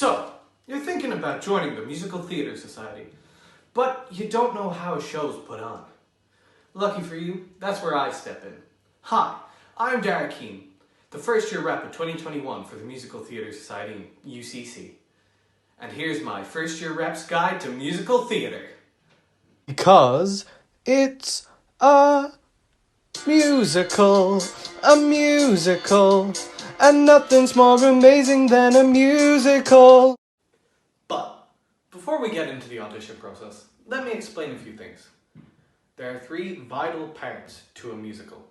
So, you're thinking about joining the Musical Theatre Society, but you don't know how a show's put on. Lucky for you, that's where I step in. Hi, I'm Darragh Keane, the first year rep of 2021 for the Musical Theatre Society in UCC. And here's my first year rep's guide to musical theatre. Because it's a musical, and nothing's more amazing than a musical. But, before we get into the audition process, let me explain a few things. There are three vital parts to a musical: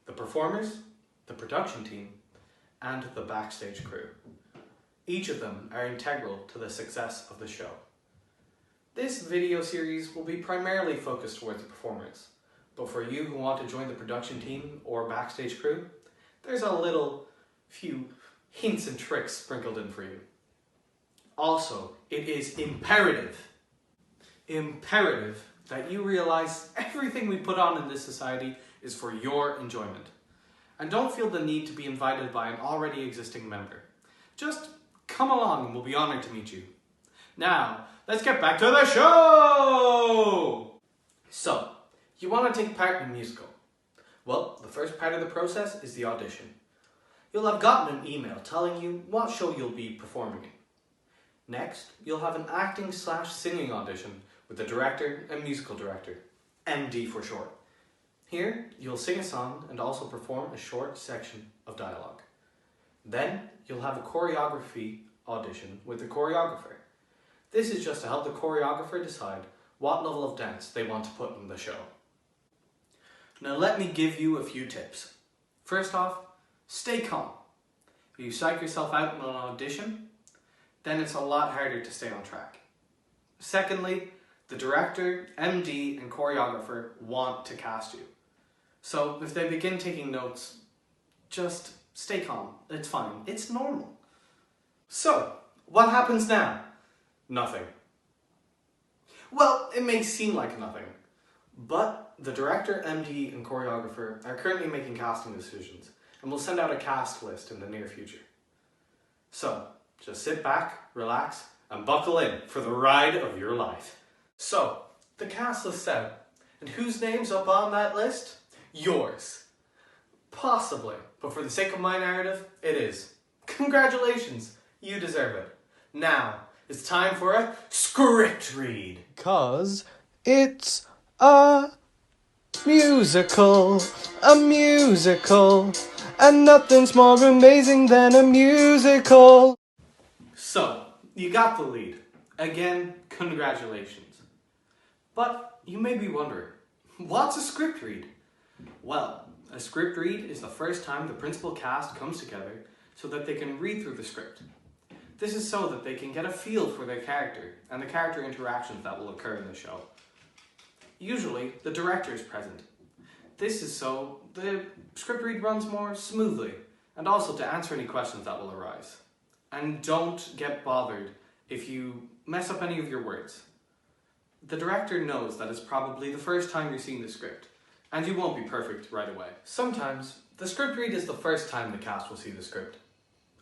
the performers, the production team, and the backstage crew. Each of them are integral to the success of the show. This video series will be primarily focused towards the performers, but for you who want to join the production team or backstage crew, there's a few hints and tricks sprinkled in for you. Also, it is imperative that you realize everything we put on in this society is for your enjoyment. And don't feel the need to be invited by an already existing member. Just come along and we'll be honored to meet you. Now, let's get back to the show! So, you want to take part in a musical? Well, the first part of the process is the audition. You'll have gotten an email telling you what show you'll be performing in. Next, you'll have an acting/singing audition with the director and musical director, MD for short. Here, you'll sing a song and also perform a short section of dialogue. Then, you'll have a choreography audition with the choreographer. This is just to help the choreographer decide what level of dance they want to put in the show. Now let me give you a few tips. First off, stay calm. If you psych yourself out in an audition, then it's a lot harder to stay on track. Secondly, the director, MD, and choreographer want to cast you. So if they begin taking notes, just stay calm. It's fine. It's normal. So, what happens now? Nothing. Well, it may seem like nothing, but the director, MD, and choreographer are currently making casting decisions and will send out a cast list in the near future. So, just sit back, relax, and buckle in for the ride of your life. So, the cast list's out, and whose name's up on that list? Yours. Possibly, but for the sake of my narrative, it is. Congratulations, you deserve it. Now, it's time for a script read. Because it's a musical, and nothing's more amazing than a musical. So, you got the lead. Again, congratulations. But you may be wondering, what's a script read? Well, a script read is the first time the principal cast comes together so that they can read through the script. This is so that they can get a feel for their character and the character interactions that will occur in the show. Usually, the director is present. This is so the script read runs more smoothly, and also to answer any questions that will arise. And don't get bothered if you mess up any of your words. The director knows that it's probably the first time you're seeing the script, and you won't be perfect right away. Sometimes, the script read is the first time the cast will see the script.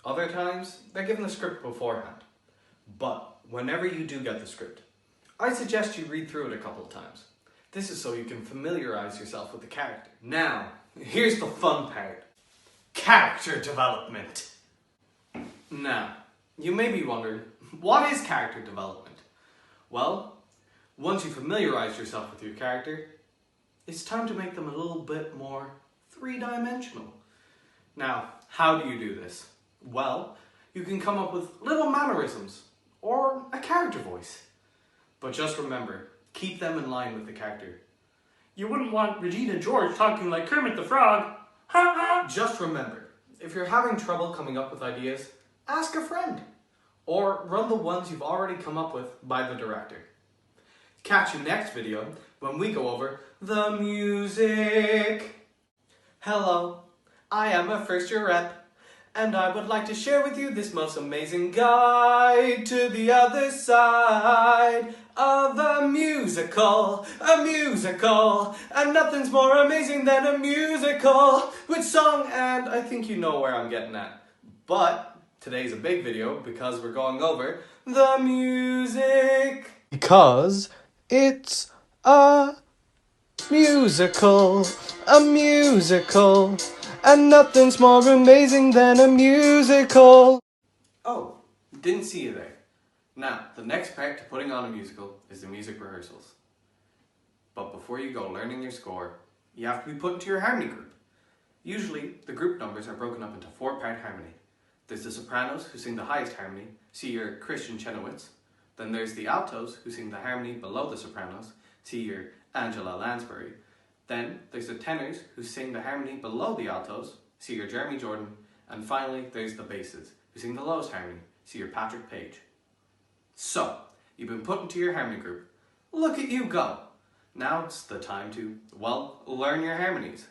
Other times, they're given the script beforehand. But whenever you do get the script, I suggest you read through it a couple of times. This is so you can familiarize yourself with the character. Now, here's the fun part. Character development. Now, you may be wondering, what is character development? Well, once you familiarize yourself with your character, it's time to make them a little bit more three-dimensional. Now, how do you do this? Well, you can come up with little mannerisms or a character voice. But just remember, keep them in line with the character. You wouldn't want Regina George talking like Kermit the Frog. Just remember, if you're having trouble coming up with ideas, ask a friend. Or run the ones you've already come up with by the director. Catch you next video when we go over the music. Hello, I am a first year rep, and I would like to share with you this most amazing guide to the other side of a musical, and nothing's more amazing than a musical with song, and I think you know where I'm getting at. But Today's a big video because we're going over the music. Because it's a musical, and nothing's more amazing than a musical. Oh, didn't see you there. Now, the next part to putting on a musical is the music rehearsals. But before you go learning your score, you have to be put into your harmony group. Usually, the group numbers are broken up into 4-part harmony. There's the sopranos, who sing the highest harmony, see your Christian Chenoweth. Then there's the altos, who sing the harmony below the sopranos, see your Angela Lansbury. Then there's the tenors, who sing the harmony below the altos, see your Jeremy Jordan. And finally, there's the basses, who sing the lowest harmony, see your Patrick Page. So, you've been put into your harmony group. Look at you go! Now it's the time to, well, learn your harmonies.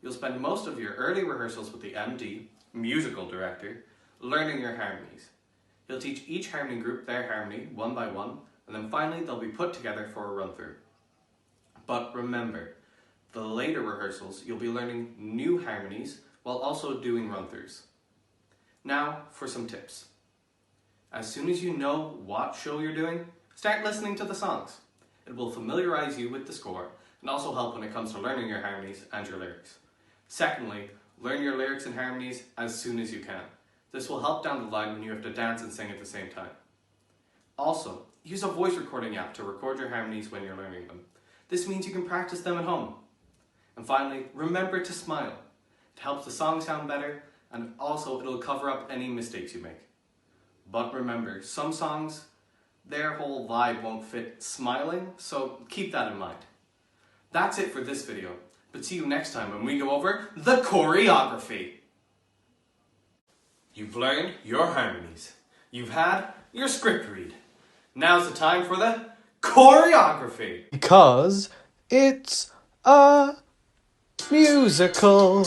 You'll spend most of your early rehearsals with the MD, musical director, learning your harmonies. He'll teach each harmony group their harmony, one by one, and then finally they'll be put together for a run-through. But remember, the later rehearsals, you'll be learning new harmonies while also doing run-throughs. Now for some tips. As soon as you know what show you're doing, start listening to the songs. It will familiarize you with the score and also help when it comes to learning your harmonies and your lyrics. Secondly, learn your lyrics and harmonies as soon as you can. This will help down the line when you have to dance and sing at the same time. Also, use a voice recording app to record your harmonies when you're learning them. This means you can practice them at home. And finally, remember to smile. It helps the song sound better, and also it'll cover up any mistakes you make. But remember, some songs, their whole vibe won't fit smiling, so keep that in mind. That's it for this video, but see you next time when we go over the choreography. You've learned your harmonies. You've had your script read. Now's the time for the choreography. Because it's a musical,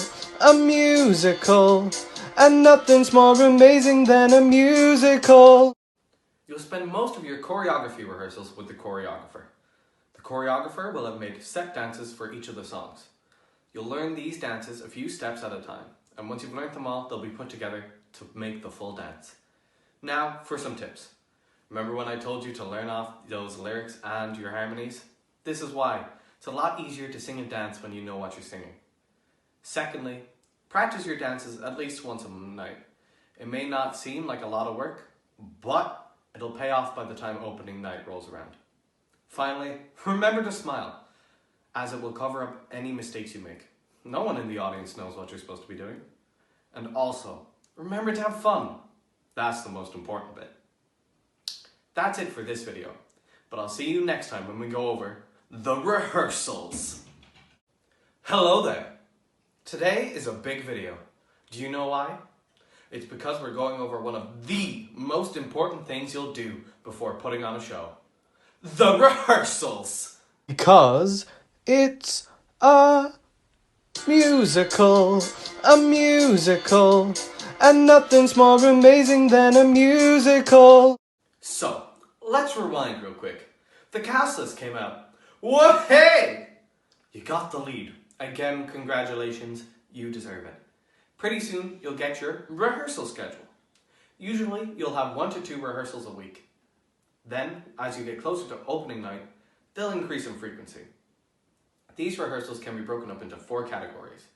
and nothing's more amazing than a musical. You'll spend most of your choreography rehearsals with the choreographer. The choreographer will have made set dances for each of the songs. You'll learn these dances a few steps at a time, and once you've learned them all, they'll be put together to make the full dance. Now for some tips. Remember when I told you to learn off those lyrics and your harmonies? This is why. It's a lot easier to sing and dance when you know what you're singing. Secondly, practice your dances at least once a night. It may not seem like a lot of work, but it'll pay off by the time opening night rolls around. Finally, remember to smile, as it will cover up any mistakes you make. No one in the audience knows what you're supposed to be doing. And also, remember to have fun. That's the most important bit. That's it for this video, but I'll see you next time when we go over the rehearsals. Hello there. Today is a big video. Do you know why? It's because we're going over one of the most important things you'll do before putting on a show. The rehearsals! Because it's a musical, and nothing's more amazing than a musical. So, let's rewind real quick. The cast list came out. What? Hey! You got the lead. Again, congratulations, you deserve it. Pretty soon, you'll get your rehearsal schedule. Usually, you'll have 1 to 2 rehearsals a week. Then, as you get closer to opening night, they'll increase in frequency. These rehearsals can be broken up into 4 categories.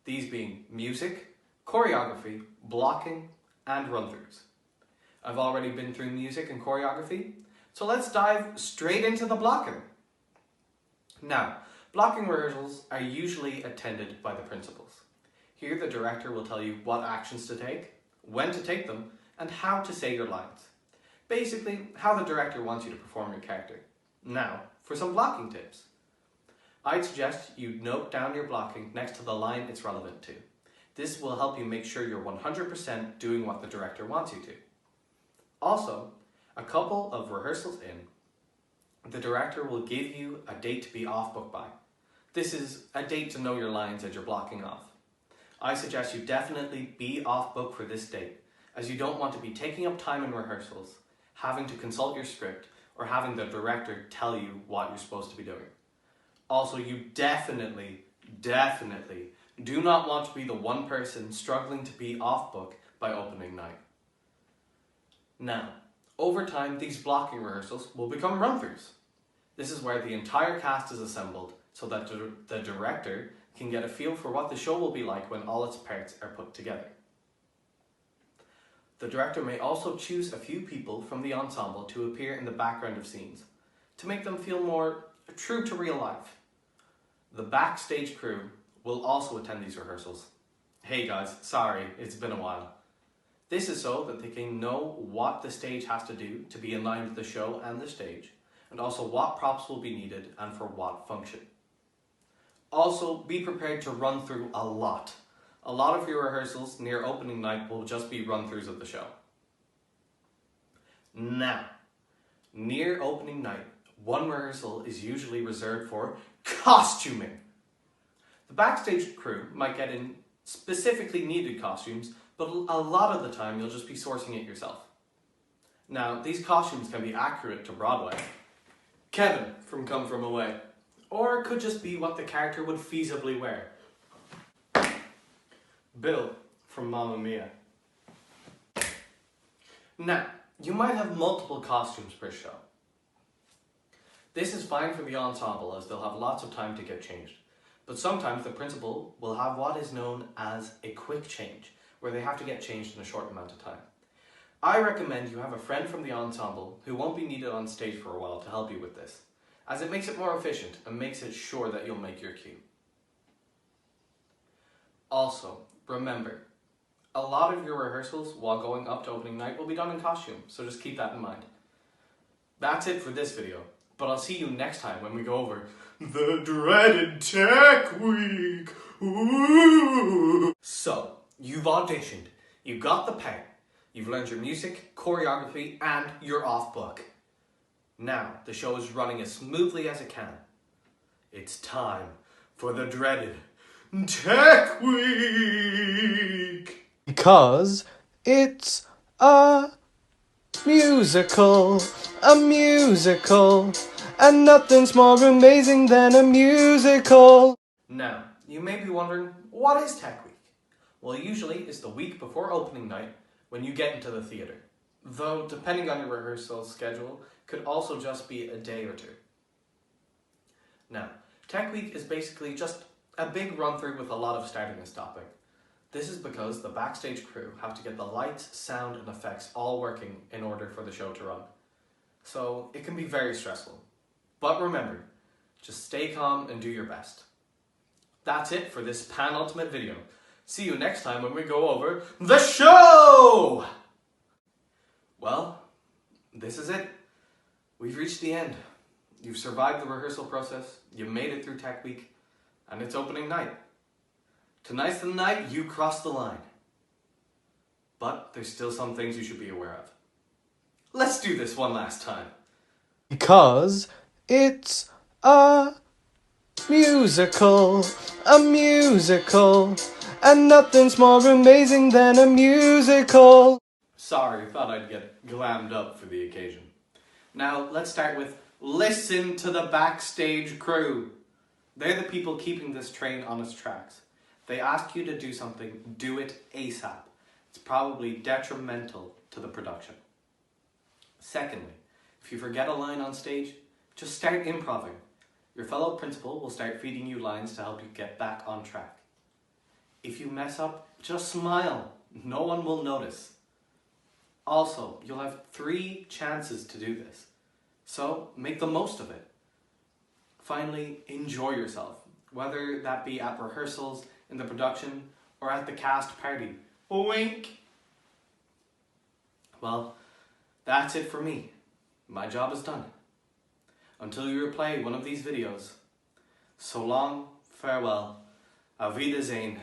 These being music, choreography, blocking, and run-throughs. I've already been through music and choreography, so let's dive straight into the blocking. Now, blocking rehearsals are usually attended by the principals. Here the director will tell you what actions to take, when to take them, and how to say your lines. Basically, how the director wants you to perform your character. Now, for some blocking tips. I'd suggest you note down your blocking next to the line it's relevant to. This will help you make sure you're 100% doing what the director wants you to. Also, a couple of rehearsals in, the director will give you a date to be off book by. This is a date to know your lines as you're blocking off. I suggest you definitely be off book for this date, as you don't want to be taking up time in rehearsals, having to consult your script, or having the director tell you what you're supposed to be doing. Also, you definitely do not want to be the one person struggling to be off book by opening night. Now, over time, these blocking rehearsals will become run-throughs. This is where the entire cast is assembled so that the director can get a feel for what the show will be like when all its parts are put together. The director may also choose a few people from the ensemble to appear in the background of scenes, to make them feel more true to real life. The backstage crew will also attend these rehearsals. Hey guys, sorry, it's been a while. This is so that they can know what the stage has to do to be in line with the show and the stage, and also what props will be needed and for what function. Also, be prepared to run through a lot. A lot of your rehearsals near opening night will just be run-throughs of the show. Now, near opening night, one rehearsal is usually reserved for costuming. The backstage crew might get in specifically needed costumes, but a lot of the time you'll just be sourcing it yourself. Now, these costumes can be accurate to Broadway. Kevin from Come From Away. Or it could just be what the character would feasibly wear. Bill from Mamma Mia. Now, you might have multiple costumes per show. This is fine for the ensemble as they'll have lots of time to get changed. But sometimes the principal will have what is known as a quick change, where they have to get changed in a short amount of time. I recommend you have a friend from the ensemble who won't be needed on stage for a while to help you with this, as it makes it more efficient and makes it sure that you'll make your cue. Also, remember, a lot of your rehearsals while going up to opening night will be done in costume, so just keep that in mind. That's it for this video, but I'll see you next time when we go over the dreaded Tech Week. Ooh. So, you've auditioned, you got the part, you've learned your music, choreography, and you're off book. Now, the show is running as smoothly as it can. It's time for the dreaded Tech Week! Because it's a musical, and nothing's more amazing than a musical. Now, you may be wondering, what is Tech Week? Well, usually it's the week before opening night when you get into the theatre. Though, depending on your rehearsal schedule, could also just be a day or two. Now, Tech Week is basically just a big run-through with a lot of starting and stopping. This is because the backstage crew have to get the lights, sound, and effects all working in order for the show to run. So, it can be very stressful. But remember, just stay calm and do your best. That's it for this penultimate video. See you next time when we go over the show! Well, this is it. We've reached the end. You've survived the rehearsal process, you made it through Tech Week, and it's opening night. Tonight's the night you cross the line. But there's still some things you should be aware of. Let's do this one last time. Because it's a musical, and nothing's more amazing than a musical. Sorry, thought I'd get glammed up for the occasion. Now, let's start with listen to the backstage crew. They're the people keeping this train on its tracks. They ask you to do something, do it ASAP. It's probably detrimental to the production. Secondly, if you forget a line on stage, just start improvising. Your fellow principal will start feeding you lines to help you get back on track. If you mess up, just smile. No one will notice. Also, you'll have 3 chances to do this, so make the most of it. Finally, enjoy yourself, whether that be at rehearsals, in the production, or at the cast party. Wink! Well, that's it for me. My job is done. Until you replay one of these videos, so long, farewell, auf Wiedersehen,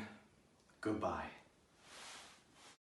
goodbye.